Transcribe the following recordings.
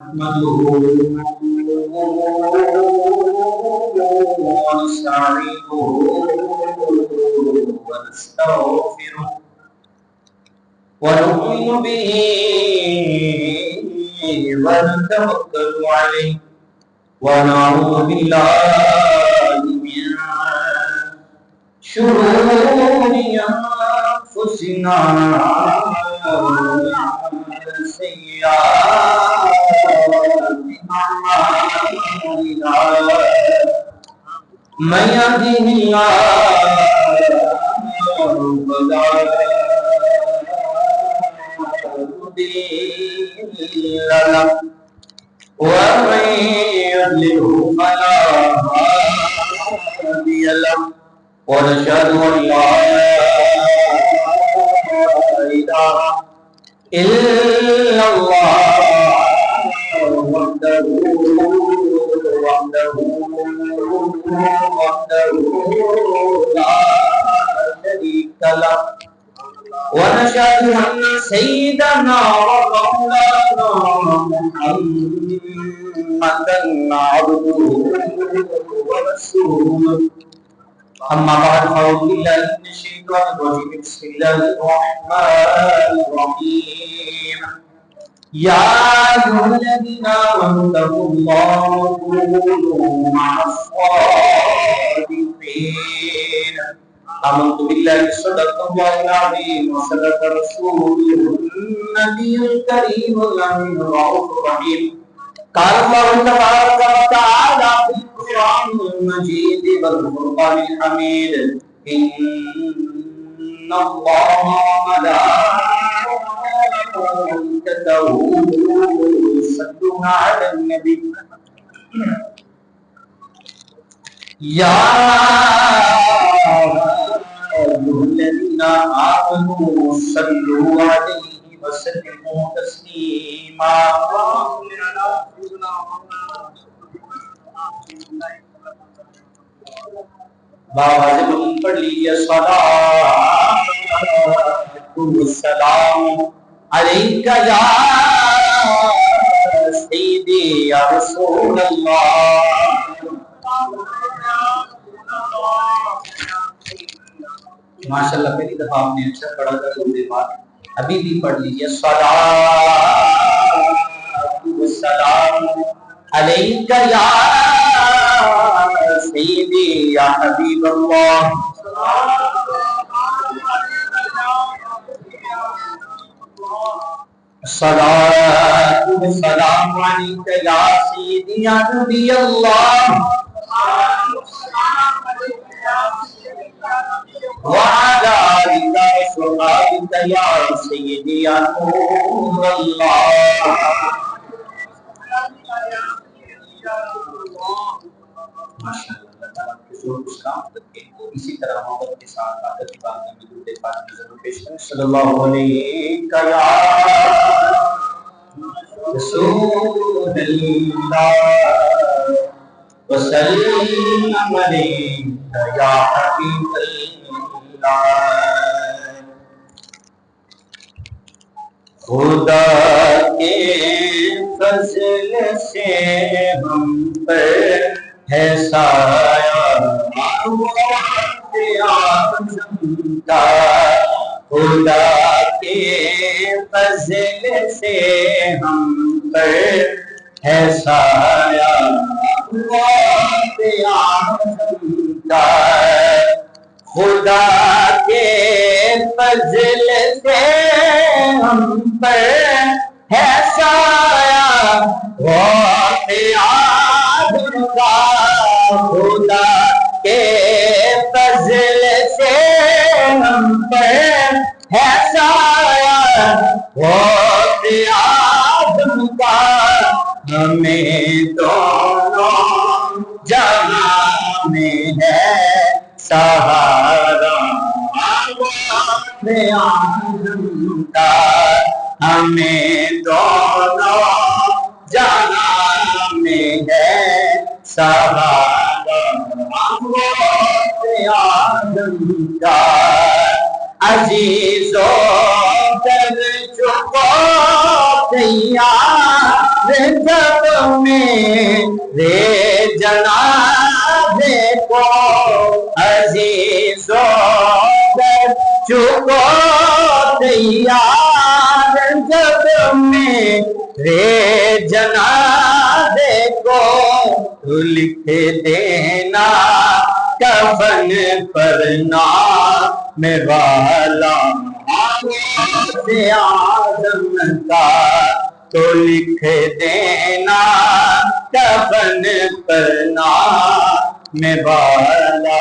نحمده ونستعينه ونستغفره ونؤمن به ونتوكل عليه ونعوذ بالله من شرور أنفسنا ومن سيئات أعمالنا من يهده الله فلا مضل له ومن يضلل فلا هادي له ونشهد أن لا إله إلا الله وحده لا شريك له ونشهد أن سيدنا ومولانا محمدا عبده ورسوله أما بعد فأعوذ بالله من الشيطان الرجيم بسم الله الرحمن الرحيم يا أيها الذين آمنوا اتقوا الله وكونوا مع الصادقين آمنت بالله صدق الله العظيم وصدق رسوله النبي الكريم الأمين الرؤوف الرحيم قال الله تبارك وتعالى في القرآن المجيد والفرقان الحميد إن الله وملائكته يصلون على النبي يا أيها الذين آمنوا صلوا عليه وسلموا تسليما بابا جب پڑھ لیجیے السلام علیک یا سیدی یا رسول اللہ. ماشاءاللہ پہلی دفعہ آپ نے اچھا پڑھا تھا تو بات ابھی بھی پڑھ لیجیے السلام علیک یا سیدی یا حبیب اللہ. الصلاة والسلام علیک یا سیدی یا نبی اللہ وعلى آلك وصحبك يا سيدي يا نور الله. اسی طرح محبت کے ساتھ عادت کی بات میں درود پاک کی ضرور پیش کریں. صلی اللہ علیہ یا رسول اللہ وسلم علیک یا حبیب اللہ. خدا کے فضل سے ہم پر ہے سایہ اعظم کا. خدا کے فضل سے ہم پر ہے سایہ خدا کے فضل سے ہم پر ہے سایہ آدم کا. خدا کے فضل سے ہم پر ہے سایہ آدم کا. ہمیں دونوں جہاں میں ہے سہارا آدم کا. ہمیں دونوں جہاں میں ہے سہارا آدم کا. عزیزوں در چکو تیار جب میرے جنازے کو عزیزوں چکو تیار، جب میرے جنازے کو لکھ دینا کفن پر نام والا آدم کا، تو لکھ دینا کفن پر نام والا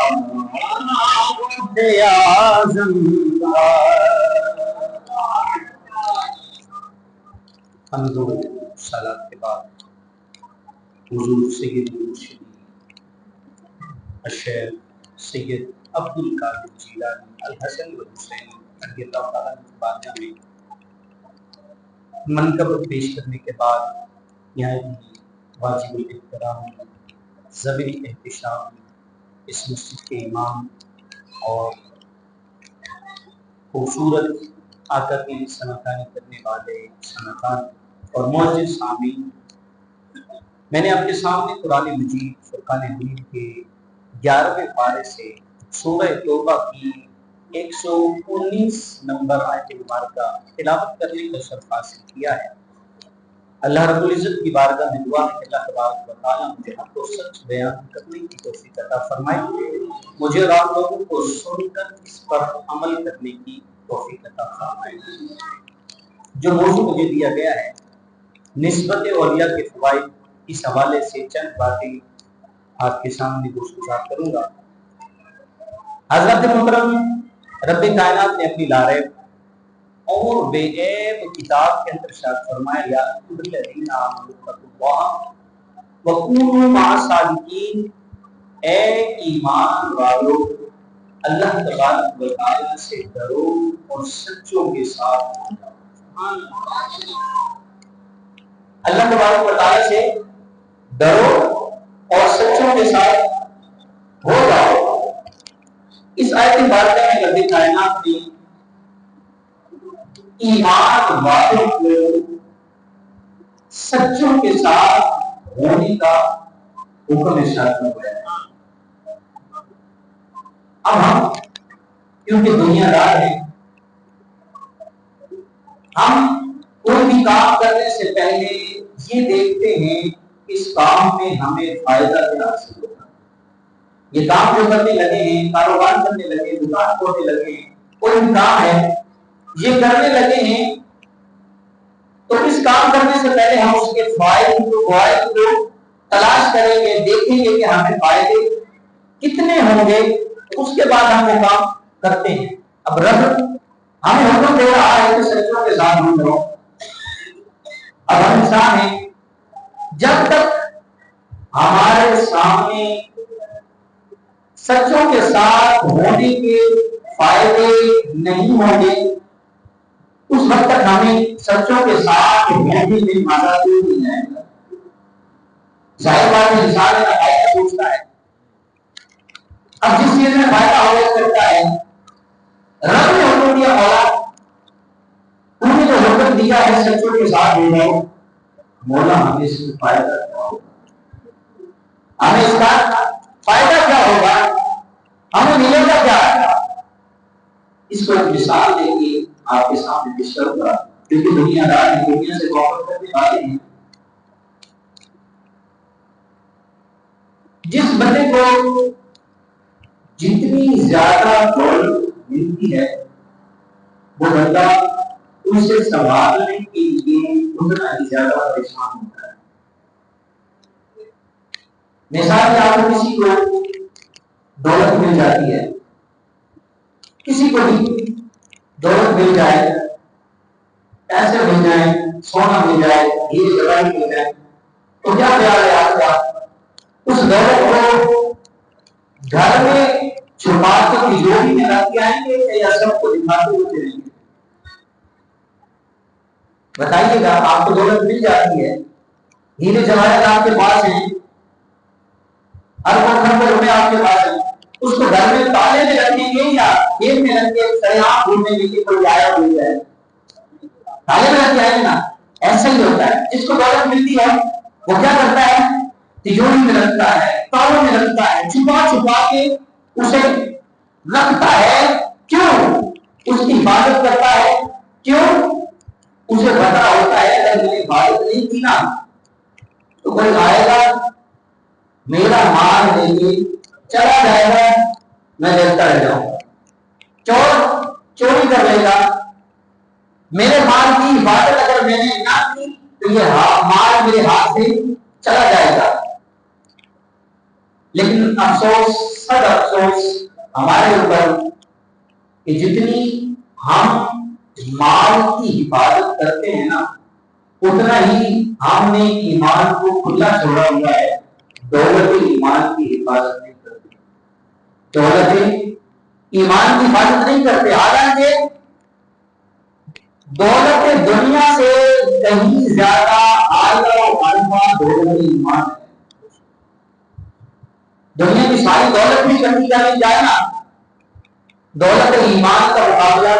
آدم کا۔ حمد و صلاۃ کے بعد حضور سید مرشد الشیخ سید عبد القادر جیلانی الحسن والحسین رضی اللہ تعالیٰ عنہ کے بارگاہ میں منقبت پیش کرنے کے بعد یہاں بھی واجب الاحترام ضبی احتشام اس مسجد کے امام اور خوبصورت آقا کی سنتانی کرنے والے سنتان اور معزز سامعین، میں نے آپ کے سامنے قرآن مجید فرقان حمید کے 11ویں پارے سے سورہ توبہ کی 119 نمبر آیت مبارکہ تلاوت کرنے کا شرف حاصل کیا ہے۔ اللہ رب العزت کی بارگاہ میں دعا ہے کہ اللہ تبارک و تعالیٰ مجھے حق و سچ بیان کرنے کی توفیق عطا فرمائے، مجھے اور آپ لوگوں کو سن کر اس پر عمل کرنے کی توفیق عطا فرمائے۔ جو موضوع مجھے دیا گیا ہے نسبت اولیاء کے فوائد، اس حوالے سے چند باتیں آپ کے سامنے گزار کروں گا۔ حضرت محترم رب کائنات نے اپنی لاریب اور بے عیب کتاب کے اندر ارشاد فرمایا، یا الذین آمنوا اتقوا اللہ وکونوا مع الصادقین، اے ایمان والو اللہ تبارک و تعالیٰ سے ڈرو اور سچوں کے ساتھ ہو جاؤ۔ اللہ تبارک و تعالیٰ سے ڈرو اور سچوں کے ساتھ ہو جاؤ۔ اس آیت مبارکہ میں رب کائنات نے ایمان والوں کو سچوں کے ساتھ ہونے کا حکم ارشاد فرمایا۔ اب ہم کیونکہ دنیا دار ہیں، ہم کوئی بھی کام کرنے سے پہلے یہ دیکھتے ہیں اس کام میں ہمیں فائدہ کیا حاصل ہوگا۔ یہ کام جو کرنے لگے ہیں، کاروبار کرنے لگے، دکان کھولنے لگے، کوئی بھی کام ہے یہ کرنے لگے ہیں، تو اس کام کرنے سے پہلے ہم اس کے فوائد کو تلاش کریں گے، دیکھیں گے کہ ہمیں فائدے کتنے ہوں گے، اس کے بعد ہم وہ کام کرتے ہیں۔ اب رب ہمیں حکم دے رہا ہے کہ سچوں کے ساتھ ہم رہو۔ اب ہم انسان ہیں، جب تک ہمارے سامنے سچوں کے ساتھ ہونے کے فائدے نہیں ہوں گے، اس وقت تک ہمیں سچوں کے ساتھ ہونے میں مزہ نہیں آئے گا۔ ظاہر بات ہے، انسان کا فائدہ سوچتا ہے، اب جس چیز میں فائدہ ہو سکتا ہے، رب نے حکم دیا، مولا انہوں نے جو حکم دیا ہے سچوں کے ساتھ ہو جاؤ، مولا ہمیں اس میں فائدہ کیا ہوگا، ہمیں اس کا فائدہ کیا ہوگا، ہمیں ملے گا کیا؟ اس کو ایک مثال دے کے آپ کے سامنے پیش کروں گا، کیونکہ دنیا دار دنیا سے محبت کرنے والے ہیں۔ جس بندے کو جتنی زیادہ دولت ملتی ہے، وہ بندہ اسے سنبھالنے کے لیے اتنا ہی زیادہ پریشان ہوتا ہے۔ مثال کے آپ کسی کو دولت مل جاتی ہے، کسی کو بھی دولت مل جائے، پیسے مل جائیں، سونا مل جائے، ہیرے جواہر مل جائے، تو کیا خیال ہے آپ کا؟ اس دولت کو گھر میں چھپا کے تجوری میں رکھ کے آئیں گے یا سب کو دکھاتے ہوئے چلیں گے؟ بتائیے گا۔ آپ کو دولت مل جاتی ہے، ہیرے جواہر آپ کے پاس ہیں، ہر کھڑے روپے آپ کے پاس ہیں، اس کو گھر میں تالے میں رکھیں گے یا جیب میں رکھ کے سرعام گھومنے کے لیے کوئی آیا ہوئی ہے؟ تالے میں رکھ کے آئیں گے نا۔ ایسا ہی ہوتا ہے، جس کو دولت ملتی ہے وہ کیا کرتا ہے؟ تجوری میں رکھتا ہے، تالوں میں رکھتا ہے، چھپا چھپا کے اسے رکھتا ہے. کیوں؟ اس کی حفاظت کرتا ہے. کیوں؟ اسے پتا ہوتا ہے اگر میں نے حفاظت نہیں کی نا تو کوئی آئے گا میرا مال لے کے چلا جائے گا، میں دیکھتا رہ جاؤں گا. چور چوری کر لے گا، میرے مال کی حفاظت اگر میں نے نہ کی تو یہ مال میرے ہاتھ سے چلا جائے گا. لیکن افسوس، سب افسوس ہمارے اوپر کہ جتنی ہم مال کی حفاظت کرتے ہیں نا اتنا ہی ہم نے ایمان کو کھلا چھوڑا ہوا ہے. دولت ایمان کی حفاظت نہیں کرتے، دولت ایمان کی حفاظت نہیں کرتے. حالانکہ دولت دنیا سے کہیں زیادہ اعلیٰ و ارفع دولت ایمان ہے. دنیا کی ساری دولت بھی کرنی جائے نا، دولت ایمان کا مقابلہ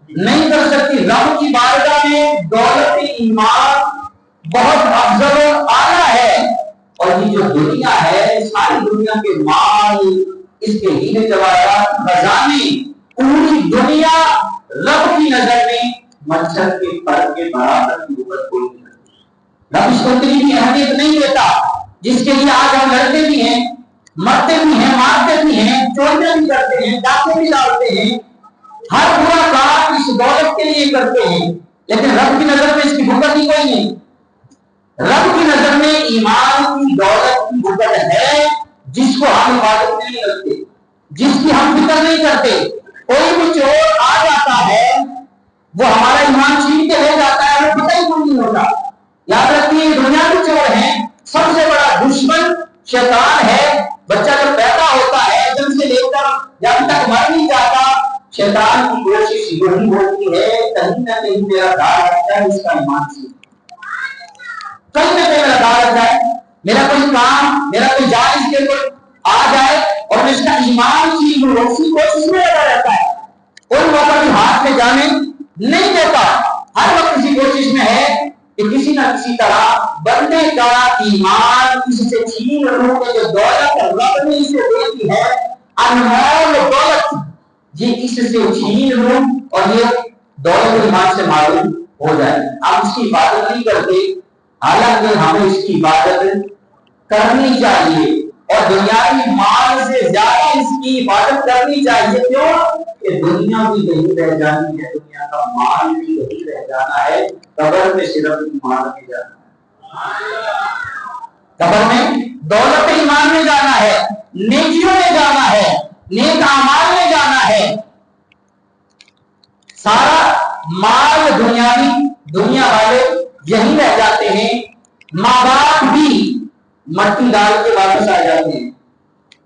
نہیں کر سکتی. رب کی بارگاہ میں دولت ایمان بہت افضل و اعلیٰ ہے. اور یہ جو دنیا ہے، ساری دنیا کے مال، اس کے ہیرے جواہرات، خزانے، پوری دنیا رب کی نظر میں مچھر کے پر کے برابر کی اوپر کوئی نہیں. رب اس کو اتنی بھی اہمیت نہیں دیتا جس کے لیے آج ہم لڑتے بھی ہیں، مرتے بھی ہیں، مارتے بھی ہیں، چوریاں بھی کرتے ہیں، ڈاکے بھی ڈالتے ہیں، ہر برا کام اس دولت کے لیے کرتے ہیں. لیکن رب کی نظر میں اس کی بھگت ہی کوئی نہیں. رب کی نظر میں ایمان کی دولت کی بھگت ہے جس کو ہم حفاظت نہیں رکھتے، جس کی ہم فکر نہیں کرتے. کوئی بھی چور آ جاتا ہے وہ ہمارا ایمان چھین کے لے جاتا ہے، ہمیں پتہ ہی نہیں ہوتا. یاد رکھیے دنیا کے چور ہیں، سب سے بڑا دشمن شیطان ہے. بچہ جب پیدا ہوتا ہے جب سے لے کر جب تک مر نہیں جاتا شیطان کی کوشش یہی ہوتی ہے کہیں نہ کہیں میرا دار لگتا ہے، اس کا ایمان چھین کہیں نہ کہیں میرا دار لگ جائے، میرا کوئی کام، میرا کوئی جائز کے کوئی آ جائے اور میں اس کا ایمان چھین لوں، اسی کوشش میں لگا رہتا ہے. کوئی موقع بھی ہاتھ میں جانے نہیں دیتا، ہر وقت اسی کوشش میں ہے کہ کسی نہ کسی طرح بندے کا ایمان اس سے چھین لوں کہ جو دولت رب نے اسے دے دی ہے انمول دولت، یہ اس سے چھین لوں اور یہ دولت ایمان سے معلوم ہو جائے. آپ اس کی حفاظت نہیں کرتے، حالانکہ ہمیں اس کی حفاظت کرنی چاہیے اور دنیاوی مال سے زیادہ اس کی حفاظت کرنی چاہیے. کیوں کہ دنیا بھی یہی رہ جانی ہے، دنیا کا مال بھی یہی رہ جانا ہے، قبر میں صرف ایمان میں جانا ہے. قبر میں دولت ایمان میں جانا ہے، نیکیوں میں جانا ہے، نیک اعمال میں جانا ہے. سارا مال دنیاوی، دنیا والے یہی رہ جاتے ہیں. ماں باپ بھی مٹی ڈال کے واپس آ جاتے ہیں،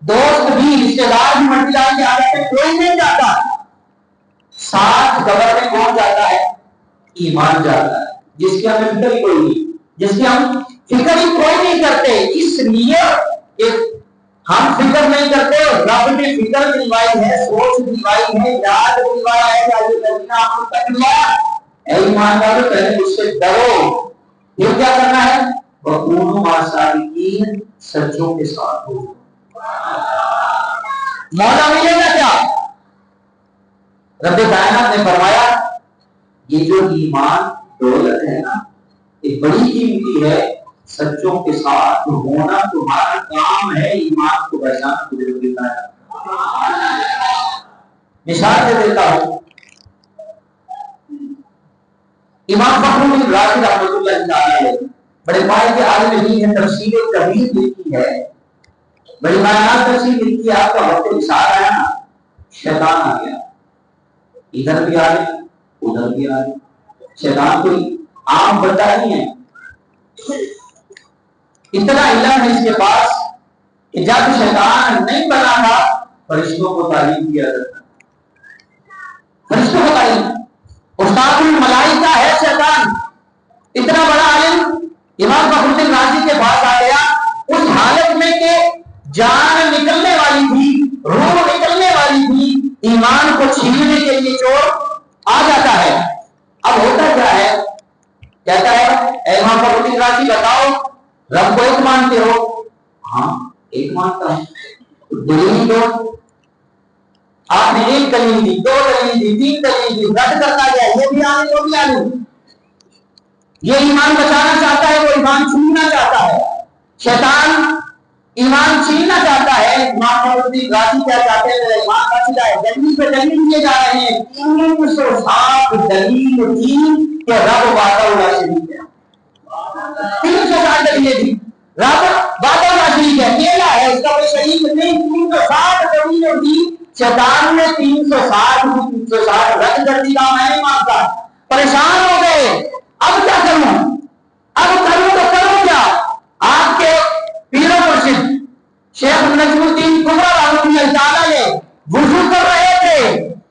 دوست بھی، رشتے دار بھی مٹی ڈال کے آ جاتے ہیں، کوئی نہیں جاتا. ساتھ قبر میں کون جاتا ہے؟ ایمان جاتا ہے، جس کی ہمیں فکر ہی کوئی نہیں، جس کی ہم فکر ہی کوئی نہیں کرتے. اس لیے ہم فکر نہیں کرتے، رب نے فکر دلوائی ہے، سوچ دلوائی ہے، یاد دلوایا ہے کہ اے ایمان والو پہلے اس سے ڈرو. یہ کیا کرنا ہے؟ وَكُونُوا مَعَ الصَّادِقِينَ، سچوں کے ساتھ ہو. مولا ملے گا کیا؟ رب کائنات نے فرمایا یہ جو ایمان دولت ہے نا یہ بڑی قیمتی ہے، سچوں کے ساتھ ہونا تمہارا کام ہے. ایمان کو بچانا تجھے دیتا ہے. مثال دے دیتا ہوں، امام فخر الدین رازی رحمۃ اللہ تعالی علیہ بڑے پائے کے عالم دین ہیں، تفسیر کبیر لکھی ہے، بڑی معنات تفسیر لکھی ہے. آپ کا وقت اشار آیا نا، شیطان آ گیا، ادھر بھی آ گیا ادھر بھی آ گیا. شیطان کوئی عام بندہ نہیں ہے، اتنا علم ہے اس کے پاس کہ جب شیطان نہیں بنا تھا فرشتوں کو تعلیم کیا جاتا، فرشتوں کو تعلیم. استاد الملائکہ ہے شیطان، اتنا بڑا عالم امام فخر الدین رازی کے پاس آ گیا اس حالت میں کہ جان نکلنے والی تھی، روح نکلنے والی تھی، ایمان کو چھیننے کے لیے چور آ جاتا ہے. اب ہوتا کیا ہے؟ کہتا ہے رب کو ایک مانتے ہو؟ ہاں ایک مانتا ہوں. دلیل دو. آپ نے ایک دلیل دی، دو دلیل دی، تین دلیل دی، رد کرتا گیا، یہ بھی آنے وہ بھی آنے. یہ ایمان بچانا چاہتا ہے، وہ ایمان چھیننا چاہتا ہے. شیطان ایمان چھیننا چاہتا ہے. امام محمد غازی کیا چاہتے ہیں؟ میرا ایمان بچ جائے. دلیل پہ دلیل دیے جا رہے ہیں. 360 دلیل دی کہ رب وحدہ لا شریک ہے. 360 دلیلیں دی. رب وحدہ لا شریک ہے، اکیلا ہے، اس کا کوئی شریک نہیں. 360 دلیلیں دی. شیطان نے 360 رد کر دی. میں نہیں مانتا. پریشان ہو گئے. اب کیا کروں؟ اب کروں تو کروں کیا؟ آپ کے پیر و مرشد شیخ نجم الدین کبرا رحمۃ اللہ تعالی نے وضو کر رہے تھے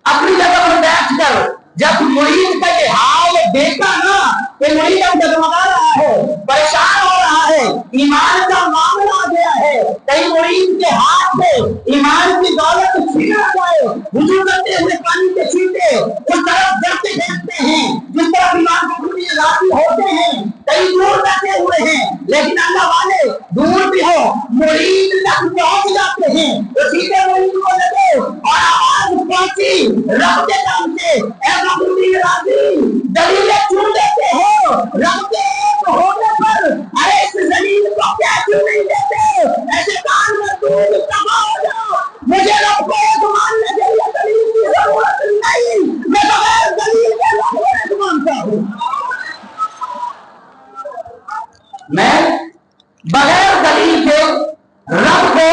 اپنی جگہ پر بیٹھ کر. جب مرید کا یہ حال دیکھا نا کہ مرید اب ڈگمگا رہا ہے، پریشان ہو رہا ہے، ایمان کا معاملہ آ گیا ہے، کئی مرید کے ہاتھ سے ایمان کی دولت چھین نہ جائے. وضو کرتے ہوئے پانی کے چھینٹے اس طرف جاتے دیکھتے ہیں جس طرف ایمان کے خود راضی ہوتے ہیں. کئی دور بیٹھے ہوئے ہیں لیکن اللہ والے دور بھی ہو مرید تک پہنچ جاتے ہیں. تو سیدھے مرید کو لگے اور آواز پہنچی رب کے نام سے، اے مخلوق راضی دلیلیں چن لیتے ہو رب کے ایک ہونے پر. ارے اس زمین کو کیا کیوں نہیں دیتے؟ ایسے کان میں دودھ تباہ ہو جاؤ. مجھے رب کو ایک ماننے کے لیے دلیل کی ضرورت نہیں. میں بغیر دلیل کے رب کو ایک مانتا ہوں. میں بغیر دلیل کے رب کو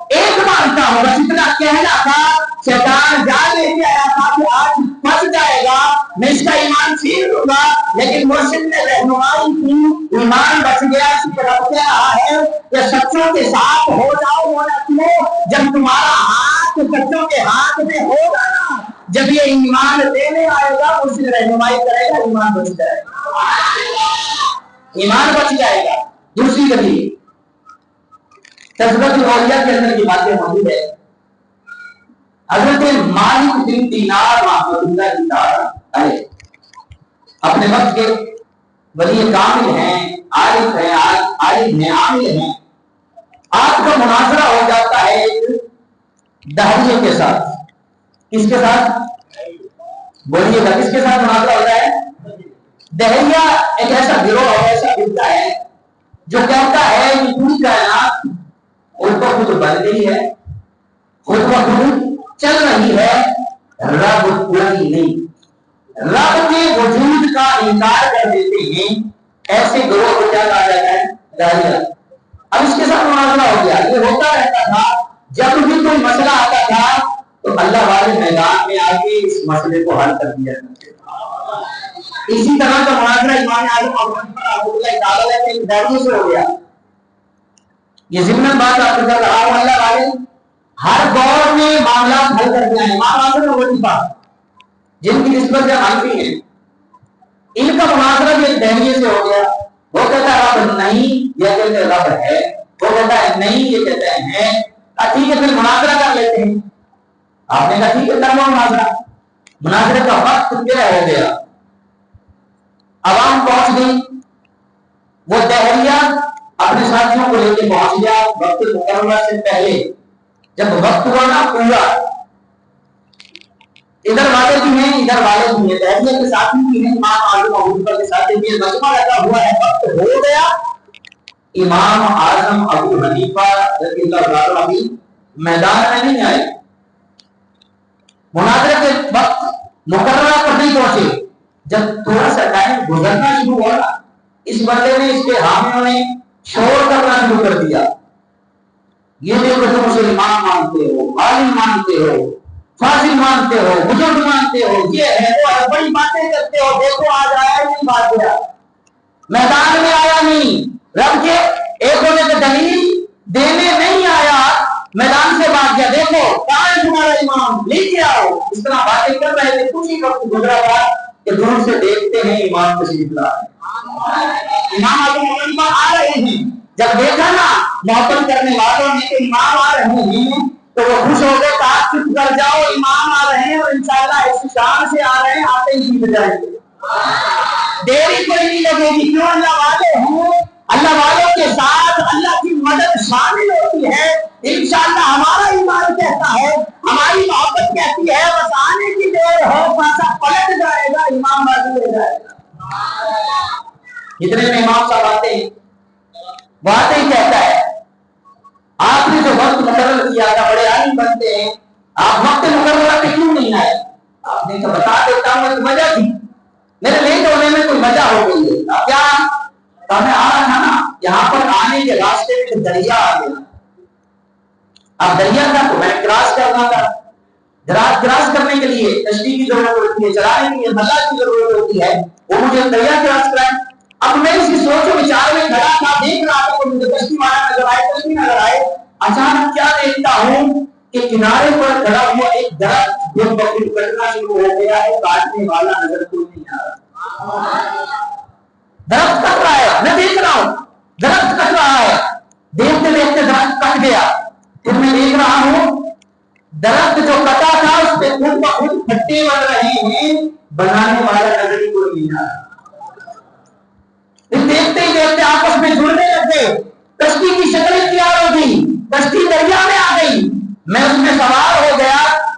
ایک مانتا ہوں. بس اتنا کہنا تھا. شیطان جان لے کے آیا تھا کہ آج پھنس جائے گا، میں اس کا ایمان چھین لوں گا، لیکن مرشد نے رہنمائی کی، ایمان بچ گیا. اس کے رب کہہ رہا ہے کہ سچوں کے ساتھ ہو جاؤ مولتوں. جب تمہارا ہاتھ سچوں کے ہاتھ میں ہوگا نا، جب یہ ایمان دینے آئے گا مرشد رہنمائی کرے گا، ایمان بچ جائے گا. ایمان بچ جائے گا. دوسری دلیل تذکرۃ الاولیاء کے اندر یہ باتیں موجود ہے. حضرت مالک بن دینار رحمۃ اللہ تعالی اپنے وقت کے ولی کامل ہیں، عارف ہیں، عالم ہیں، عامل ہیں. آپ کا مناظرہ ہو جاتا ہے ایک دہریے کے ساتھ. کس کے ساتھ؟ بولیے گا، کس کے ساتھ مناظرہ ہوتا ہے؟ دہریہ ایک ایسا گروہ ہے، ایسا فرقہ ہے جو کہتا ہے کہ پوری کائنات خود بخود بن گئی ہے، خود بخود چل رہی ہے، رب کوئی نہیں. رب کے وجود کا انکار کر دیتے ہیں. ایسے گروہ کو کیا کہا جاتا ہے؟ دہریہ. اب اس کے ساتھ مناظرہ ہو گیا. یہ ہوتا رہتا تھا. جب بھی کوئی مسئلہ آتا تھا تو اللہ والے میدان میں آ کے اس مسئلے کو حل کر دیا کرتے تھے. اسی طرح کا مناظرہ امام اعظم رحمۃ اللہ تعالی کے دہریے سے ہو گیا. یہ ضمن بات آپ کو کر رہا ہوں. اللہ والے ہر دور میں معاملات حل کر دیا ہے. امام اعظم وظیفہ جن کی نسبت سے حنفی ہیں، ان کا مناظرہ بھی ایک دہریے سے ہو گیا. وہ کہتا ہے رب نہیں، یہ کہتے ہیں رب ہے. وہ کہتا ہے نہیں، یہ کہتے ہیں. ٹھیک ہے پھر مناظرہ کر لیتے ہیں. آپ نے کہا ٹھیک ہے کر لو مناظرہ. مناظرے کا وقت طے ہو گیا، عوام پہنچ گئی. وہ دہریہ اپنے ساتھیوں کو لے کے پہنچ گیا وقت مقررہ سے پہلے. جب وقت ہوا نا پورا، ادھر والے بھی ہیں ادھر والے بھی ہیں، دہریہ کے ساتھی بھی ہیں، امام اعظم ابو بکر کے ساتھی بھی ہیں. مجمع لگا ہوا ہے، وقت ہو گیا. امام اعظم ابو حنیفہ رضی اللہ تعالی عنہ میدان میں نہیں آئے. مناظرے کے وقت مقررہ پر نہیں پہنچے. جب تھوڑا سا ٹائم گزرنا شروع ہوا نا، اس بندے نے، اس کے حامیوں نے شور کرنا شروع کر دیا. یہ دیکھو تم اسے امام مانتے ہو، عالم مانتے ہو، فاضل مانتے ہو، بزرگ مانتے ہو، یہ ہے وہ ہے، بڑی باتیں کرتے ہو. دیکھو آج آیا نہیں بات گیا، میدان میں آیا نہیں. رب کے ایک ہونے سے دلیل دینے نہیں آیا، میدان سے بات گیا. دیکھو کہاں ہے تمہارا امام، لے کے آؤ. اس طرح باتیں کر رہے تھے. کچھ ہی وقت گزرا تھا کہ دور سے دیکھتے ہیں امام تشریف لا رہے ہیں. امام ابو آ رہے ہیں. جب دیکھا نا محبت کرنے والوں نے کہ امام آ رہے ہیں تو وہ خوش ہو گئے. کہا چپ کر جاؤ، امام آ رہے ہیں اور انشاءاللہ اس شان سے آ رہے ہیں، آتے ہی جیت جائیں گے. دیری کوئی نہیں لگے گی. کیوں؟ اللہ والے ہیں، اللہ والوں کے ساتھ اللہ کی مدد شامل ہوتی ہے. انشاءاللہ ہمارا ایمان کہتا ہے, ہماری محبت کہتی ہے, بس آنے کی دیر ہو, پاسا پلٹ جائے گا, امام بازی لے جائے گا. جتنے میں امام صاحب آتے ہیں بات ہی کہتا ہے, آپ نے جو وقت مقرر کیا تھا, بڑے عالم بنتے ہیں, آپ وقت مقررہ پہ کیوں نہیں آئے؟ آپ نے تو بتا دیتا ہوں ایک وجہ تھی, میرے لیٹ ہونے میں کوئی وجہ ہو گئی ہے. کیا میں آ رہا تھا نا, یہاں پر آنے کے راستے میں دریا آ گیا. اب دریا تھا تو میں کراس کرنا تھا. کراس کرنے کے لیے کشتی کی ضرورت ہوتی ہے, چلانے کے لیے ملا کی ضرورت ہوتی ہے, وہ مجھے دریا کراس کرائے. اب میں اس کی سوچ و وچار میں کھڑا تھا, دیکھ رہا تھا کہ مجھے کشتی والا نظر آئے, کشتی نظر آئے. اچانک کیا دیکھتا ہوں کہ کنارے پر کھڑا ہوا ایک درخت جو بکری کٹنا شروع ہو گیا ہے, کاٹنے والا نظر کوئی نہیں آ رہا. درخت کٹ رہا ہے, میں دیکھ رہا ہوں درخت کٹ رہا ہے, دیکھتے دیکھتے درخت کٹ گیا. پھر میں دیکھ رہا ہوں درخت جو کٹا تھا اس پہ خود بخود پھٹے بن رہے ہیں, بنانے والا نظر ہی کوئی نہیں آ رہا. دیکھتے ہی دیکھتے آپس میں جڑنے لگے, کشتی کی شکل اختیار ہو گئی, کشتی دریا میں آ گئی, میں اس میں سوار ہو گیا,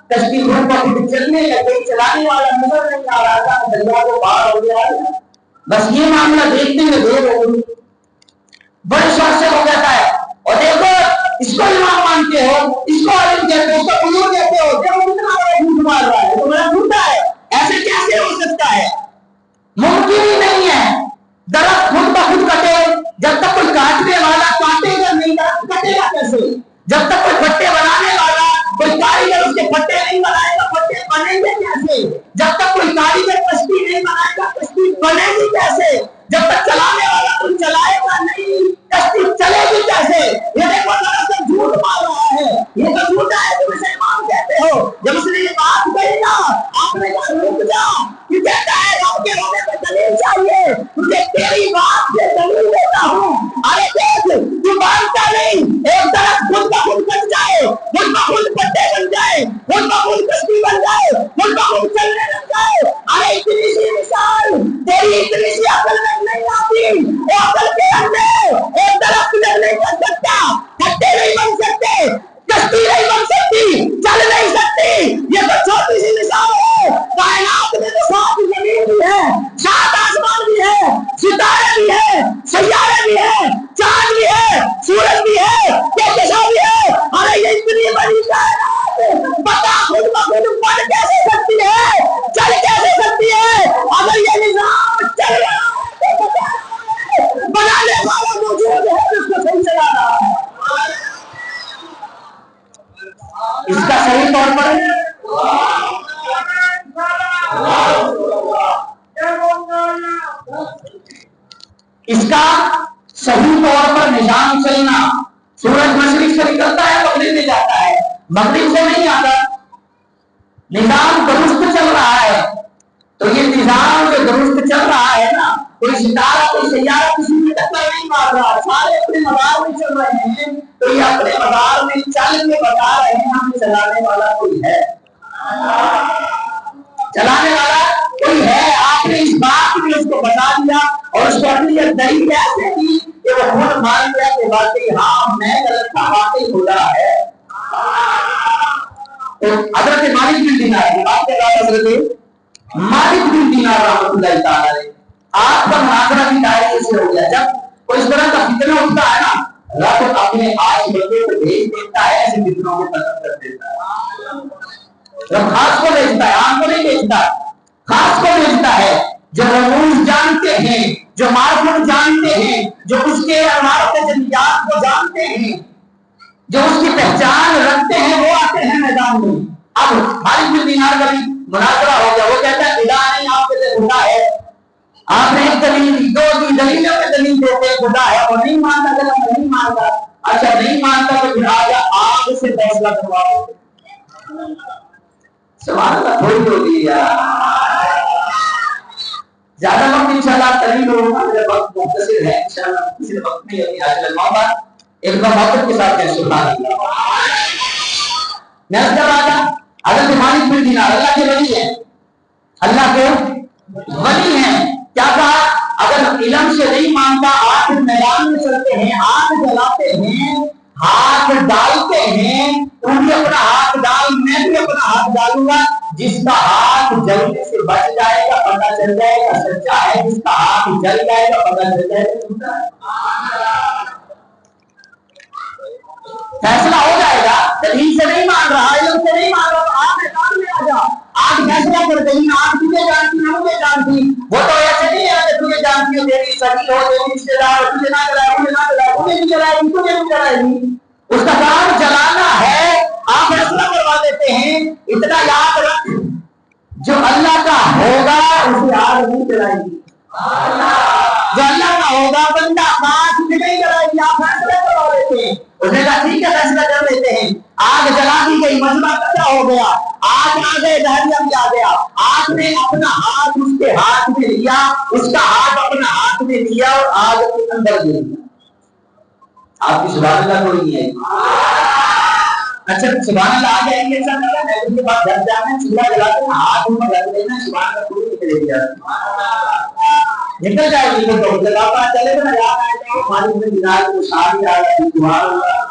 کشتی خود بخود چلنے لگ گئی, چلانے والا نظر نہیں آ رہا تھا, دریا کو پار ہو گیا. بس یہ معاملہ دیکھتے ہوئے دیر ہو گئی, بڑے شوق سے ہو جاتا ہے. اور دیکھو اس کو امام مانتے ہو, اس کو عالم کہتے ہو, اس کو بزرگ کہتے ہو, جب اتنا بڑا جھوٹ مار رہا ہے تو میرا جھوٹا ہے, ایسے کیسے ہو سکتا ہے؟ ممکن ہی نہیں ہے. درخت خود بخود کٹے, جب تک کوئی کاٹنے والا کاٹے گا نہیں, درخت کٹے گا کیسے؟ جب تک کوئی پٹے بنانے والا, کوئی کاریگر اس کے پٹے نہیں بنائے گا, پٹے بنیں گے کیسے؟ جب تک کوئی کاریگر کشتی نہیں بنائے گا, کشتی بنے گی کیسے؟ جب تک چلانے والا کوئی چلائے گا نہیں, کشتی چلے گی کیسے؟ یہ دیکھو درخت جھوٹ مار رہا ہے, یہ تو جھوٹا ہے, تم اسے امام کہتے ہو. جب اس نے یہ بات کہی نا, آپ نے کہا رک جا, یہ کہتا ہے رب کے ہونے پہ دلیل چاہیے, تجھے تیری بات سے دلیل دیتا ہوں. ارے دیکھ, تو مانتا نہیں, ایک درخت خود بخود کٹ جائے, خود بخود پٹے بن جائے, خود بخود کشتی بن جائے, خود بخود چلنے لگ جائے. ارے اتنی سی مثال تیری اتنی سی عقل میں نہیں آتی. وہ عقل کے اندر ایک درخت نہیں بن سکتا, پٹے نہیں بن سکتے, کشتی نہیں بن سکتی, چل نہیں سکتی. یہ تو چھوٹی سی مثال ہے. کائنات میں تو سات زمین بھی ہے, سات آسمان بھی ہے, ستارے بھی ہے, سیارے بھی ہے, چاند بھی ہے, سورج بھی ہے, کہکشاں بھی ہے. ارے یہ اتنی بڑی کائنات بتا خود بخود بن کیسے سکتی ہے, چل کیسے سکتی ہے؟ اگر یہ نظام چل رہا ہے تو بنانے والا موجود ہے جس کو صحیح چلا رہا ہے. اس کا صحیح طور پر اس کا صحیح طور پر نظام چلنا, سورج مشرق سے نکلتا ہے مغرب میں جاتا ہے, مغرب سے نہیں آتا. نظام درست چل رہا ہے, تو یہ نظام جو درست چل رہا ہے نا, کوئی ستارہ کوئی سیارہ کسی میں ٹکر نہیں مار رہا, سارے اپنے مدار میں چل رہے ہیں. تو یہ اپنے مدار میں چل کے بتا رہے ہیں ہم چلانے والا کوئی ہے, چلانے والا کوئی ہے. آپ نے اس بات میں اس کو بتا دیا اور اس کو اپنی دلیل ایسے دی کہ وہ خود مان گیا کہ واقعی ہاں میں غلط تھا, واقعی خدا ہے. تو حضرت مالک بن دینار, بات کے بعد حضرت مالک بن دینار رحمۃ اللہ تعالی علیہ, آپ کا مناظرہ بھی دائرے سے ہو گیا. جب کوئی اس طرح کا فتنہ اٹھتا ہے نا, رب اپنے آج بندے کو بھیج دیتا ہے, ایسے فتنوں کو ختم کر دیتا ہے. رب خاص کو بھیجتا ہے, عام کو نہیں بھیجتا, خاص کو بھیجتا ہے. جو رموز جانتے ہیں, جو معرفت جانتے ہیں, جو اس کے عمارت جنیات کو جانتے ہیں, جو اس کی پہچان رکھتے ہیں, وہ آتے ہیں میدان میں. اب مالک بن دینار کا بھی مناظرہ ہو گیا. وہ کہتا ہے خدا نہیں, آپ کے لیے خدا ہے. آپ نے ایک دلیل دی, دو دی, دلیلوں میں دلیل دیتے ہیں خدا ہے, اور نہیں مانتا, جب نہیں مانتا, اچھا نہیں مانتا تو پھر آجا آگ سے فیصلہ کروا دیتے. سوال اللہ تھوڑی ہوگی یار, زیادہ وقت انشاءاللہ دلیل ہوگا, میرا وقت مختصر ہے, انشاءاللہ کسی وقت میں اپنی حاضر الموت ایک بار محبت کے ساتھ کہہ سبحان اللہ. میں اس کا بات حضرت مالک بن دینار اللہ کے ولی ہیں, اللہ کے ولی ہیں. کیا کہا, اگر علم سے نہیں مانتا آخر میدان میں چلتے ہیں، آگ جلاتے ہیں، ہاتھ ڈالتے ہیں، تم بھی اپنا ہاتھ ڈال، میں بھی اپنا ہاتھ ڈالوں گا، جس کا ہاتھ جلنے سے بچ جائے گا پتہ چل جائے گا سچا ہے، جس کا ہاتھ جل جائے گا پتہ چل جائے گا جھوٹا ہے۔ فیصلہ ہو جائے گا، دلیل سے نہیں مان رہا، علم سے نہیں مان رہا تو آگ میدان میں آ جا، آگ فیصلہ کر گئی، آگ تجھے جانتی نہ مجھے جانتی، وہ تو ایسے نہیں ہے کہ تجھے جانتی ہو، تیری سگی ہو، تیری رشتے دار، تجھے نہ جلائے، مجھے نہ جلائے، مجھے بھی جلائے گی، تجھے بھی جلائے گی، اس کا کام جلانا ہے، آپ فیصلہ کروا دیتے ہیں۔ اتنا یاد رکھ، جو اللہ کا ہوگا اسے آگ نہیں جلائے گی، جو اللہ کا ہوگا بندہ خاص نہیں جلائے گی، آپ فیصلہ کروا دیتے ہیں۔ اس نے کہا ٹھیک ہے فیصلہ کر لیتے ہیں، آگ جلا دی گئی، مجمع کچا ہو گیا، آگ آ گئے، دہریا بھی آ گیا، آگ نے اپنا ہاتھ اس کے ہاتھ میں لیا، اس کا ہاتھ اپنا ہاتھ میں لیا اور آگ کے اندر گر گیا۔ آپ کی سبحان اللہ کوئی نہیں ہے؟ اچھا سبحان اللہ آ جائیں گے، ایسا نہیں ہے ان کے بعد گھر جانا ہے، چولہا جلا کے ہاتھ میں رکھ لینا، سبحان اللہ کوئی نکلے گی، نکل جائے گی، تو جگہ پر چلے گا یاد آئے گا ہماری میں دینار کو شادی آ گئی، سبحان اللہ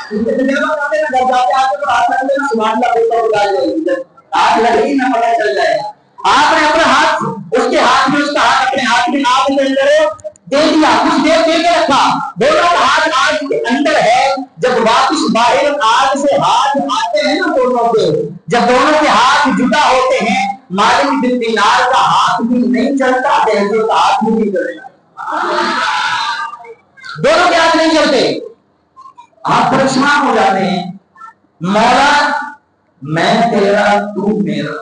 اس کے جگہ پر آتے نا گھر جاتے آتے تو آتا ہے سبحان اللہ کوئی تو بتا جائے گی، آگ لگے گی نہ پتہ چل جائے گا۔ آپ نے اپنا ہاتھ اس کے ہاتھ میں، اس کا ہاتھ اپنے ہاتھ میں آگ کے اندر دے دیا، کچھ دیر دے کے رکھا، دونوں ہاتھ آگ کے اندر ہے، جب واپس باہر آگ سے ہاتھ آتے ہیں نا دونوں کے، جب دونوں کے ہاتھ جدا ہوتے ہیں، مالک بن دینار کا ہاتھ بھی نہیں چلتا، بہنوں کا ہاتھ بھی نہیں چلتا، دونوں کے ہاتھ نہیں چلتے، آپ پریشان ہو جاتے ہیں، مولا میں تیرا تو میرا،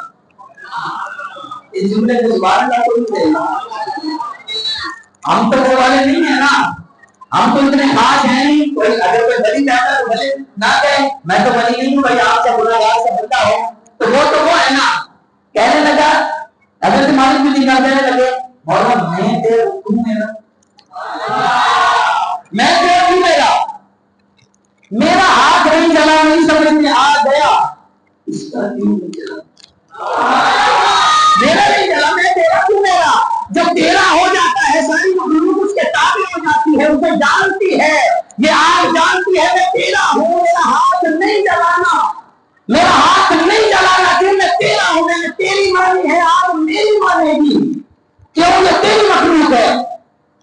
اس جملے کو سبحان اللہ کو نہیں دے گا، ہم تو وہ والے نہیں ہیں نا، ہم تو اتنے خاص ہیں نہیں، کوئی اگر کوئی ولی کہتا ہے تو ولی نہ کہے، میں تو ولی نہیں ہوں بھائی، آپ سے گناہگار سے بندہ ہو، تو وہ ہے نا، کہنے لگا حضرت مالک بن دینار کہنے لگے مولا میں تیرا تو میرا، میں تیرا تو میرا، میرا ہاتھ نہیں جلا، نہیں سمجھ میں آ گیا، اس کا کیوں نہیں جلا، میرا نہیں جلا، میں تیرا تو میرا، جب تیرا ہو جاتا ہے ساری مخلوق اس کے تابع ہو جاتی ہے، اسے جانتی ہے، یہ آگ جانتی ہے میں تیرا ہوں، میرا ہاتھ نہیں جلانا، میرا ہاتھ نہیں جلانا، کیوں میں تیرا ہوں، میں نے تیری مانی ہے، آگ میری مانے گی، کیوں یہ تیری مخلوق ہے،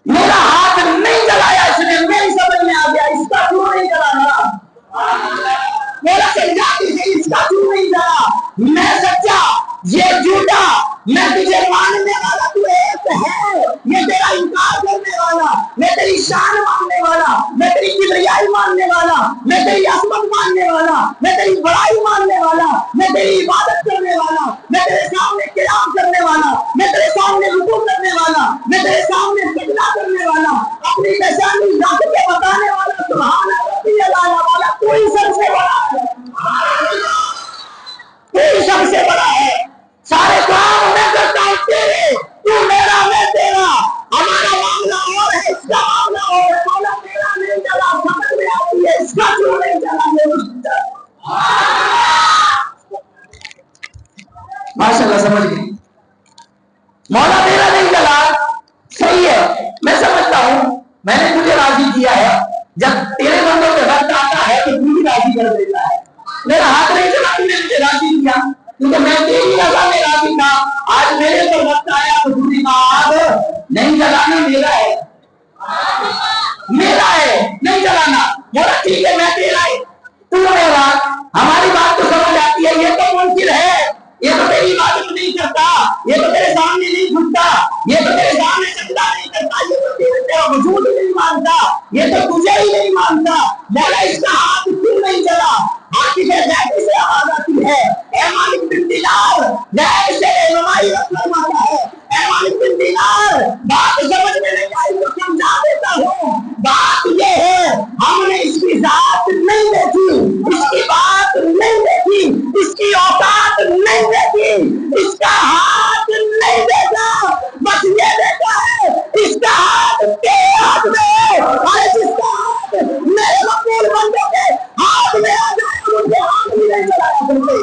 میرا ہاتھ نہیں جلایا اس نے، میری سمجھ میں آ گیا، اس کا کیوں نہیں جلانا، میرا سمجھاتی ہے اس کا کیوں نہیں جلا، میں سچا یہ جھوٹا، میں تجھے ماننے والا تو ایک ہے، یہ تیرا انکار کرنے والا، میں تیری شان ماننے والا، میں تیری کبریائی ماننے والا، میں تیری عظمت ماننے والا، میں تیری بڑائی ماننے والا، میں تیری عبادت کرنے والا، میں تیرے سامنے قیام کرنے والا، میں تیرے سامنے رکوع کرنے والا، میں تیرے سامنے سجدہ کرنے والا، اپنی نشانی ذات کے بتانے والا، سبحان ربی الاعلی والا، کوئی سب سے بڑا ہے، کوئی سب سے بڑا ہے، سارے کام میں کرتا ہوں تیرے، تو میرا میں تیرا، ہمارا معاملہ اور ہے، اس کا معاملہ اور ہے، مولا میرا نہیں چلا، سمجھ میں آتی ہے اس کا کیوں نہیں چلا، ماشاء اللہ سمجھ گئی، مولا میرا نہیں چلا، صحیح ہے، میں سمجھتا ہوں میں نے تجھے راضی کیا ہے، جب تیرے بندوں پہ وقت آتا ہے تو تو بھی راضی کر دیتا ہے، میرا ہاتھ نہیں چلا، تو نے مجھے راضی کیا، کیونکہ میں تیری رضا میں راضی تھا، آج میرے پر وقت آیا تو دوسری آگ نہیں جلانا میرا ہے، میرا ہے نہیں جلانا، مولا ٹھیک ہے میں تیرا ہے تو میرا، ہماری بات تو سمجھ آتی ہے، یہ تو منکر ہے، یہ تو تیری عبادت نہیں کرتا، یہ تو تیرے سامنے نہیں جھکتا، یہ تو تیرے سامنے سجدہ نہیں کرتا، یہ تو تیرا وجود ہی نہیں مانتا، یہ تو تجھے ہی نہیں مانتا، مولا اس کا ہاتھ کیوں نہیں چلا، ہاتھ کی غیبی سے آواز آتی ہے، اے مالک بن دینار، غیب سے رہنمائی فرماتا ہے، اے مالک بن دینار، بات سمجھ میں نہیں آئی تو سمجھا دیتا ہوں، بات یہ ہے ہم نے اس کی ذات نہیں دیکھی، اس کی بات نہیں دیکھی، اس کی اوقات نہیں دیکھی، اس کا ہاتھ نہیں دیکھا، بس یہ دیکھا ہے اس کا ہاتھ تیرے ہاتھ میں ہے، اور جس کا ہاتھ میرے مقبول بندوں کے ہاتھ میں آ جائے مجھے ہاتھ بھی نہیں چلایا کرتے،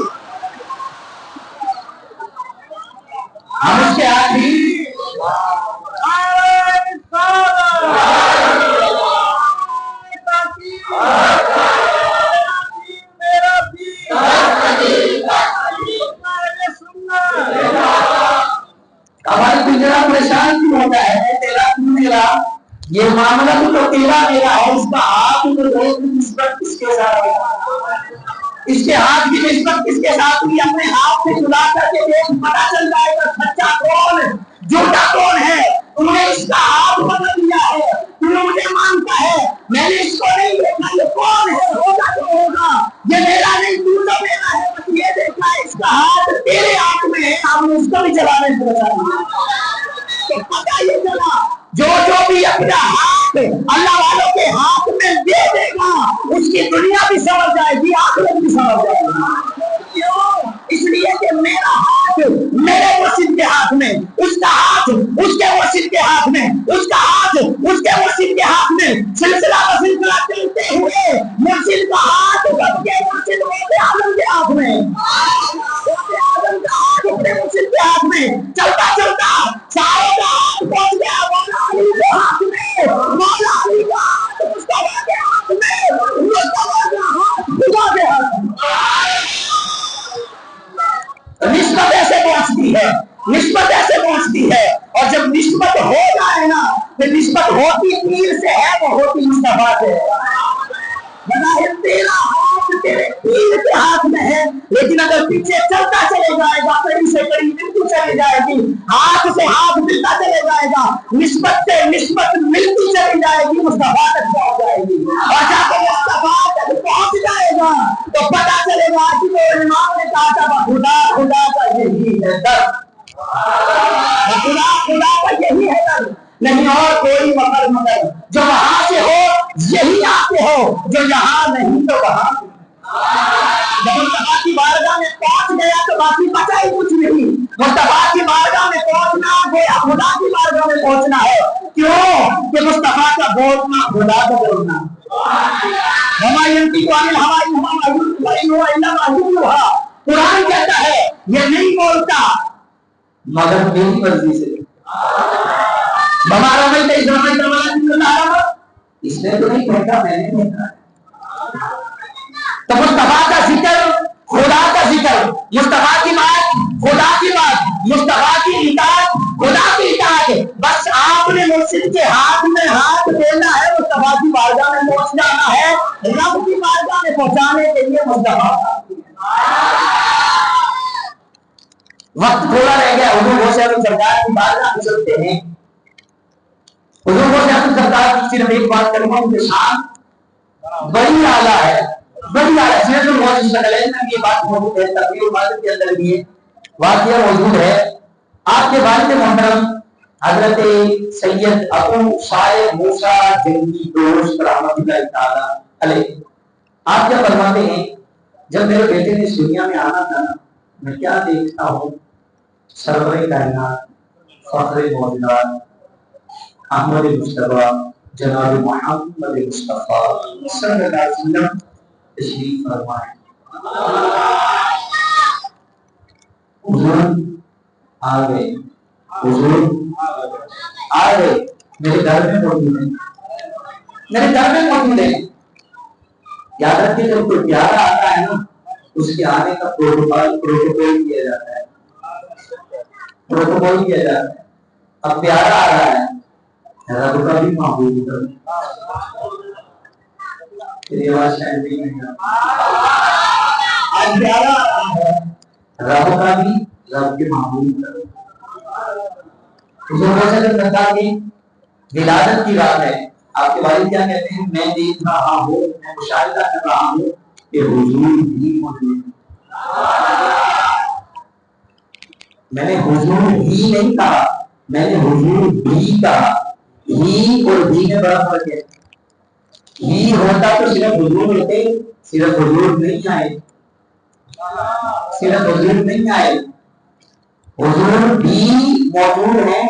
ہم اس کے ہاتھ بھی یہ معاملہ تو تیرا میرا ہے، اس کا ہاتھ تو نسبت کس کے ساتھ ہے؟ اس کے ہاتھ کی نسبت کس کے ساتھ ہوئی؟ اپنے ہاتھ سے چلا کر کے دیکھ، پتا چل جائے گا سچا کون جھوٹا کون ہے۔ تم نے اس کا ہاتھ بدل دیا ہے، تم نے مجھے مانتا ہے، میں نے اس کو نہیں دیکھا یہ کون ہے، ہوگا تو ہوگا، یہ میرا نہیں تو جو میرا ہے، بس یہ دیکھا ہے اس کا ہاتھ تیرے ہاتھ میں ہے، ہم نے اس کو بھی چلانے سے بچانا۔ تو پتا یہ چلا جو بھی اپنا ہاتھ اللہ والوں کے ہاتھ میں دے دے گا، اس کی دنیا بھی سمجھ جائے گی، آخرت بھی سمجھ جائے گی۔ کیوں؟ اس لیے کہ میرا ہاتھ میرے مرشد کے ہاتھ میں، اس کا ہاتھ اس کے مرشد کے ہاتھ میں، اس کا ہاتھ اس کے مرشد کے ہاتھ میں، سلسلہ و سلسلہ چلتے ہوئے مرشد کا ہاتھ سب کے مرشد مولا اعظم کے ہاتھ میں، مولا اعظم کا ہاتھ اپنے مرشد کے ہاتھ میں، چلتا چلتا سارے کا ہاتھ پہنچ گیا مولا علی کے ہاتھ میں، مولا علی کا ہاتھ مصطفیٰ کے ہاتھ میں، مصطفیٰ کا ہاتھ خدا کے ہاتھ میں۔ نسبت ایسے پہنچتی ہے، نسبت ایسے پہنچتی ہے، اور جب نسبت ہو جائے نا تو نسبت ہوتی پیر سے ہے، وہ ہوتی مصطفیٰ سے ہے۔ بظاہر تیرا ہاتھ تیرے پیر کے ہاتھ میں ہے، لیکن اگر پیچھے چلتا چلے جائے گا، کڑی سے کڑی ملتی چلی جائے گی، ہاتھ سے ہاتھ ملتا چلے جائے گا، نسبت سے نسبت ملتی چلی جائے گی، مصطفیٰ تک پہنچ جائے گی، اور جب مصطفیٰ تک پہنچ جائے گا تو پتا چلے گا کہ وہ امام نے کہا تھا خدا خدا کا یہی ہے در، خدا خدا کا یہی ہے در، نہیں اور کوئی مگر مگر، جو وہاں سے ہو یہی آتے ہو، جو یہاں نہیں تو وہاں۔ جب مصطفیٰ کی بارگاہ میں پہنچ گیا تو باقی بچا ہی کچھ نہیں، مصطفیٰ کی بارگاہ میں پہنچنا گیا خدا کی بارگاہ میں پہنچنا ہے۔ کیوں کہ مصطفیٰ کا بولنا خدا کا بولنا، قرآن کہتا ہے یہ نہیں بولتا مگر میری مرضی سے، اس نے تو نہیں پھینکا، میں نے پھینکا۔ تو مصطفیٰ کا ذکر خدا کا ذکر، مصطفیٰ کی بات خدا کی بات، مصطفیٰ کی اطاعت خدا کی اطاعت، بس آپ نے مرشد کے ہاتھ میں ہاتھ دینا ہے، مصطفیٰ کی بارگاہ میں پہنچ جانا ہے، رب کی بارگاہ میں پہنچانے کے لیے مصطفیٰ۔ وقت تھوڑا رہ گیا، حضور غوث اعظم سرکار کی بارگاہ میں چلتے ہیں۔ حضور غوث اعظم سرکار کی صرف ایک بات کروں گا، ان کے شان بڑی اعلیٰ ہے، بڑی اعلیٰ۔ سیرت الغوث میں یہ بات موجود ہے، تقریر المعارف کے اندر بھی واقعہ موجود ہے۔ آپ کے والد محترم حضرت سید ابو صالح موسیٰ جنگی دوست رحمۃ اللہ تعالیٰ علیہ، آپ کیا فرماتے ہیں، جب میرے بیٹے نے اس دنیا میں آنا تھا میں کیا دیکھتا ہوں، سرور کائنات فخر موجودات احمد مصطفیٰ جناب محمد مصطفیٰ صلی اللہ علیہ وسلم تشریف فرمائے۔ حضور آ گئے، حضور آ گئے، میرے گھر میں موجود ہیں، میرے گھر میں موجود ہیں۔ یاد رکھیں جب کوئی پیارا آتا ہے نا، اس کے آنے کا پروٹوکول کیا جاتا ہے، پروٹوکول کیا جاتا ہے۔ اب پیارا آ رہا ہے، رب کا بھی معبود ہے، تیری آواز شاید نہیں ہے، آج پیارا آ رہا ہے، رب کا بھی رب کے معبود ہے۔ حضور غوث اعظم سرکار کی ولادت کی رات ہے، آپ کے والد کیا کہتے ہیں، میں دیکھ رہا ہوں، میں مشاہدہ کر رہا ہوں کہ حضور بھی موجود ہے۔ میں نے حضور بھی نہیں کہا، میں نے حضور بھی کہا، ہی اور بھی میں بڑا فرق ہے۔ ہی ہوتا تو صرف حضور ہوتے، صرف حضور نہیں آئے، صرف حضور نہیں آئے، حضور بھی موجود ہے،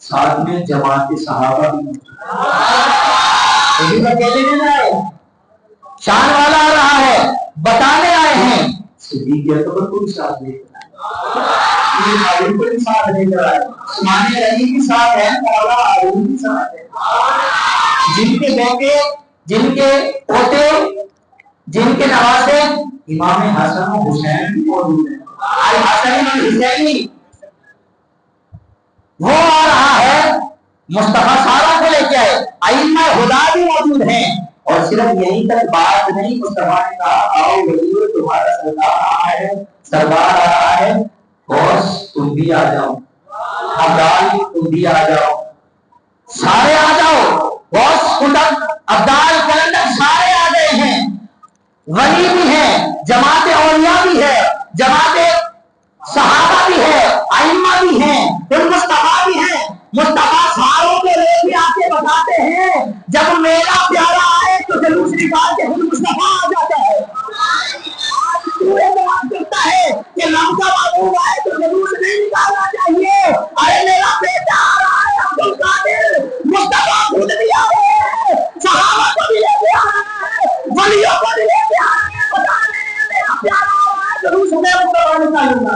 ساتھ میں جماعت صحابہ بھی موجود ہے۔ شان والا آ رہا ہے، بتانے آئے ہیں، صدیق اکبر کو بھی ساتھ لے کر آئے، کو بھی ساتھ لے کر آئے، عثمان غنی بھی ساتھ ہے، مولا علی بھی ساتھ ہے، جن کے بیٹے، جن کے پوتے، جن کے نواسے امام حسن و حسین بھی موجود ہیں، الحسن والحسین، وہ آ رہا ہے مصطفیٰ سارا کو لے کے آئے، ائمہ ہدا بھی موجود ہیں، اور صرف یہیں تک بات نہیں، مصطفیٰ نے کہا آؤ ولیو تمہارا سردار آ رہا ہے، سردار آ رہا ہے، غوث تم بھی آ جاؤ، ابدال تم بھی آ جاؤ، سارے آ جاؤ، غوث قطب ابدال کلندر سارے آ گئے ہیں، ولی بھی ہے، جماعت اولیاء بھی ہے، جماعت صحابہ بھی ہے، ائمہ بھی ہیں، پھر مصطفیٰ بھی ہیں، مصطفیٰ ساروں کو لے کے آ کے بتاتے ہیں جب میرا پیارا آئے تو جلوس نکال کے خود مصطفیٰ آ جاتا ہے۔ آج پورے بات کرتا ہے کہ رب کا محبوب آئے تو جلوس نہیں نکالنا چاہیے، ارے میرا بیٹا آ رہا ہے عبد القادر، مصطفیٰ خود بھی آ رہے ہیں، صحابہ کو بھی لے کے آ رہے ہیں، ولیوں کو بھی لے کے آ رہے ہیں، بتا رہے ہیں میرا پیارا آ رہا ہے جلوس میں مصطفیٰ نکالوں گا۔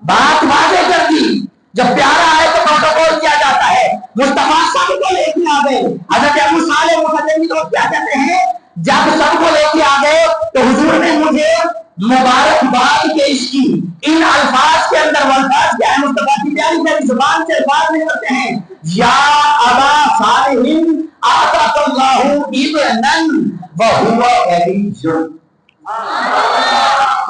بات واضح کر دی، جب پیارا آئے تو پروٹوکول کیا جاتا ہے، مصطفیٰ سب کو لے کے آ گئے، حضرت ابو صالح مقدمی لوگ کیا کہتے ہیں، جب سب کو لے کے آ گئے تو حضور نے مجھے مبارکباد پیش کی، ان الفاظ کے اندر والفاظ کیا ہے، مصطفیٰ کی پیاری پیاری زبان سے الفاظ نکلتے ہیں، یا ابا صالح آتاک اللہ ابنن وہو علیج،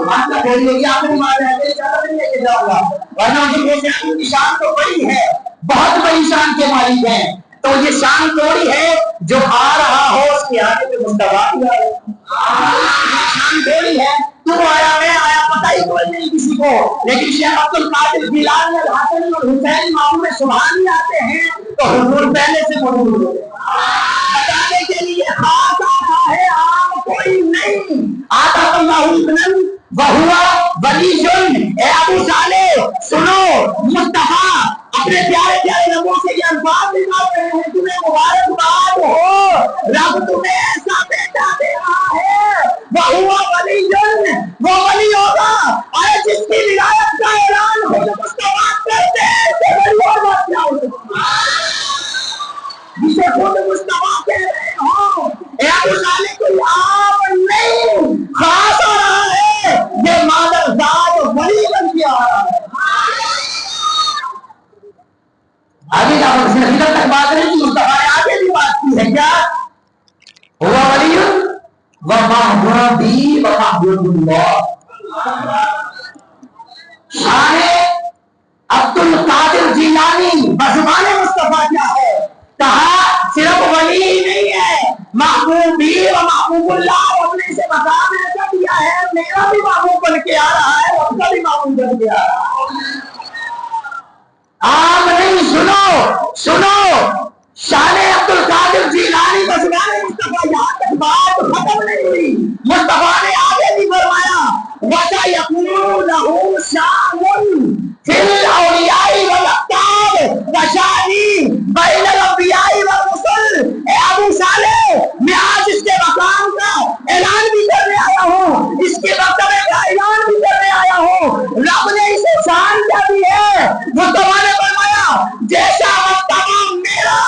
آپ کا پھیل لے گی، آپ نے مار رہے ہیں، زیادہ نہیں لے کے جاؤں گا، ورنہ مجھے کہتے ہیں ان کی شان تو بڑی ہے، بہت بڑی شان کے مالک ہیں، تو یہ شان تھوڑی ہے جو آ رہا ہو اس کے آگے پہ مصطفیٰ بھی آئے، شان تھوڑی ہے، تو آیا میں آیا پتہ ہی کوئی نہیں کسی کو، لیکن شیخ عبد القادر جیلانی الحسن اور حسین امام میں سبحانی آتے ہیں تو حضور پہلے سے موجود ہوتے ہیں، بتانے کے لیے خاص آ رہا ہے، عام کوئی نہیں، آتا اللہ ابنن وہوا ولیجن، اے ابو صالح سنو، مصطفیٰ اپنے پیارے پیارے لبوں سے یہ الفاظ نکال رہے ہیں، تمہیں مبارکباد ہو، رب تمہیں ایسا بیٹا دے رہا ہے، وہوا ولیجن، وہ ولی ہوگا، اے جس کی ولایت کا اعلان خود مصطفیٰ کرتے ہیں، سے بڑی اور بات کیا ہو سکتی ہے، جسے خود مصطفیٰ کہہ رہے ہوں، اے ابو صالح کوئی عام نہیں، خاص آ رہا ہے، یہ مادر ذات ولی بن کے آ رہا ہے۔ آگے جا کر اس نے ادھر تک بات نہیں کی، مصطفیٰ نے آگے بھی بات کی ہے، کیا ہوا ولی و محبوبی و محبوب اللہ، شان عبد القادر جیلانی بزبان مصطفیٰ کیا ہے، کہا صرف ولی ہی نہیں ہے، محبوب بھی و محبوب اللہ، اپنے سے مقام ایسا دیا ہے، میرا بھی محبوب بن کے آ رہا ہے، اس کا بھی محبوب بن کے آ رہا ہے، عام نہیں، سنو سنو، شان عبد القادر جیلانی بزبان مصطفیٰ، یہاں تک بات ختم نہیں ہوئی، مصطفیٰ نے آگے بھی فرمایا وَسَيَكُونُ لَهُ شَأْنٌ فِي الْأَوْلِيَاءِ وَالْأَقْطَابِ وَشَأْنِي بَيْنَ الْأَنْبِيَاءِ وَالرُّسُلِ، اے ابو صالح میں آج اس کے مقام کا اعلان بھی کرنے آیا ہوں، اس کے مرتبے کا اعلان بھی کرنے آیا ہوں، رب نے اسے شان کیا دی ہے، مصطفیٰ نے فرمایا جیسا مرتبہ میرا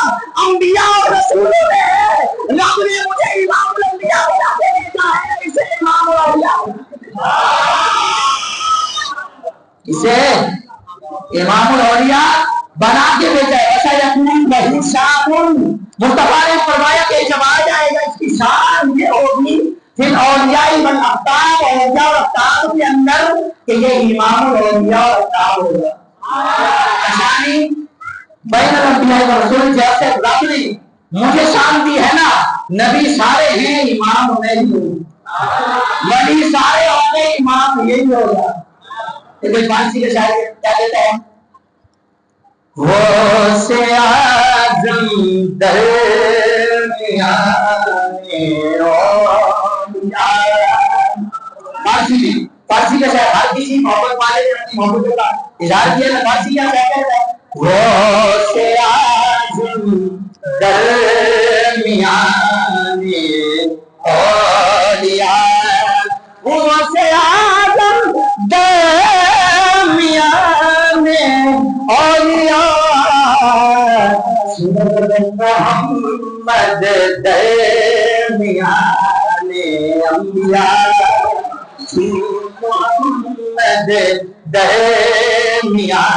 انبیاء اور رسولوں میں ہے، رب نے مجھے امام الانبیاء بنا کے بھیجا ہے، اسے امام الاولیاء، اسے امام الاولیاء بنا کے بھیجا ہے، ایسا یقین بہو شان، مصطفیٰ نے فرمایا کہ جب آ جائے گا اس کی شان یہ ہوگی پھر اولیاء والاقطاب، اولیاء اور اقطاب کے اندر کہ یہ امام الاولیاء اور اقطاب ہوگا، شانی بین الانبیاء والرسول، جیسے رب نے مجھے شان دی ہے نا، نبی سارے ہیں، امام میں ہی ہوں، نبی سارے ہوں گے، امام یہی ہوگا، لیکن فارسی کے شاعر کیا کہتا ہے، وہ سے اعظم درمیان اولیاء، فارسی کا شاعر ہر کسی محبت والے نے اپنی محبت کا اظہار کیا نا، فارسی کیا کہتا ہے، وہ سے اعظم درمیان اولیاء، وہ سے اعظم درمیان اولیاء، محمد درمیان انبیاء، محمد درمیان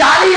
40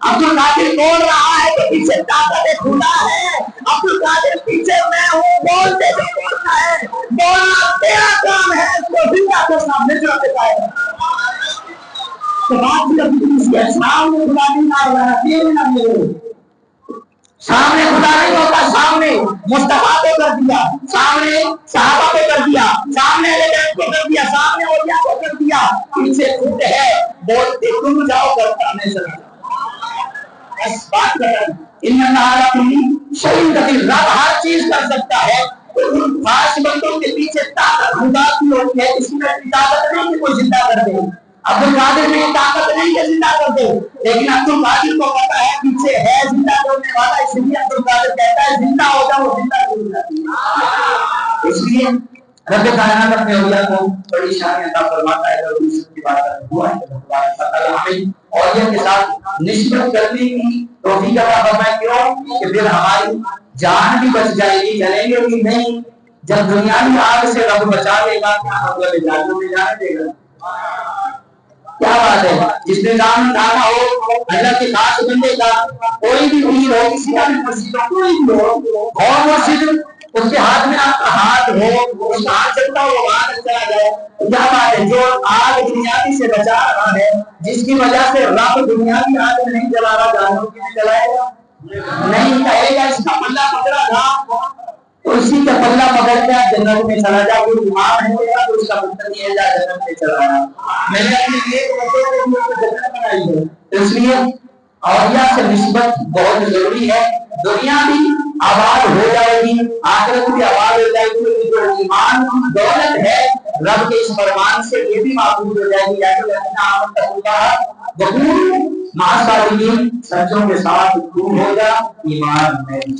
عبد القادر بول رہا ہے کہ پیچھے طاقت خدا ہے. عبد القادر پیچھے میں ہوں بولتے بھی بولنا ہے. بولنا تیرا کام ہے, اس کو زندہ کو سامنے جو دکھائے. تو بات جب اس کے سامنے خدا نہیں آ رہا ہے, یہ نہ ملے سامنے خدا نہیں ہوتا, سامنے مصطفیٰ کو کر دیا, سامنے صحابہ کو کر دیا, سامنے اہل بیت کو کر دیا, سامنے اولیاء کو کر دیا, پیچھے خود ہے بولتے تم جاؤ کرتا میں چلا. بس بات کر ان اللہ کی شہید قدیر, رب ہر چیز کر سکتا ہے. ان خاص بندوں کے پیچھے طاقت خدا کی ہوتی ہے, اس میں طاقت نہیں کہ کوئی زندہ کر دے. عبد القادر میں طاقت نہیں کہ زندہ کر دے, لیکن عبد القادر کو پتا ہے پیچھے ہے زندہ کرنے والا, اس لیے عبد القادر کہتا ہے زندہ ہو جاؤ, وہ زندہ ہو جاتا ہے. اس لیے رب کائنات اپنے اولیاء کو بڑی شان عطا فرماتا ہے. اور اس کی بات ہوا ہے کہ ہمیں اولیاء کے ساتھ نسبت کرنے کی توفیق عطا فرمائے. کیوں کہ پھر ہماری جان بھی بچ جائے گی, جلیں گے بھی نہیں. جب دنیاوی آگ سے رب بچا لے گا, کیا مطلب جانوں میں جانے دے گا؟ کیا بات ہے. جس نظام ڈالا ہو اللہ کے خاص بندے کا, کوئی بھی امیر ہو, کسی کا بھی مرشد ہو, کوئی بھی ہو, اور مرشد اس کے ہاتھ میں آپ کا ہاتھ ہو, اس کا ہاتھ چلتا ہو, وہاں تک چلا جائے. کیا بات ہے. جو آگ دنیاوی سے بچا رہا ہے, جس کی وجہ سے رب دنیاوی آگ میں نہیں جلا رہا, جانوں کی نہیں جلائے گا, نہیں کہے گا اس کا پلہ پکڑا تھا تو اسی کا پلہ پکڑ کے جنت میں چلا جا. کوئی بیمار نہیں ہوگا تو اس کا مطلب نہیں ہے جا جنت میں چلا جا. میں نے اپنے لیے جنت بنائی ہے. اس لیے اولیاء سے نسبت بہت ضروری ہے. دنیا بھی آباد ہو جائے گی, آخرت بھی آباد ہو جائے گی. جو ایمان دولت ہے رب کے اس فرمان سے یہ بھی معبود ہو جائے گی. سچوں کے ساتھ دور ہو جا, ایمان نہیں.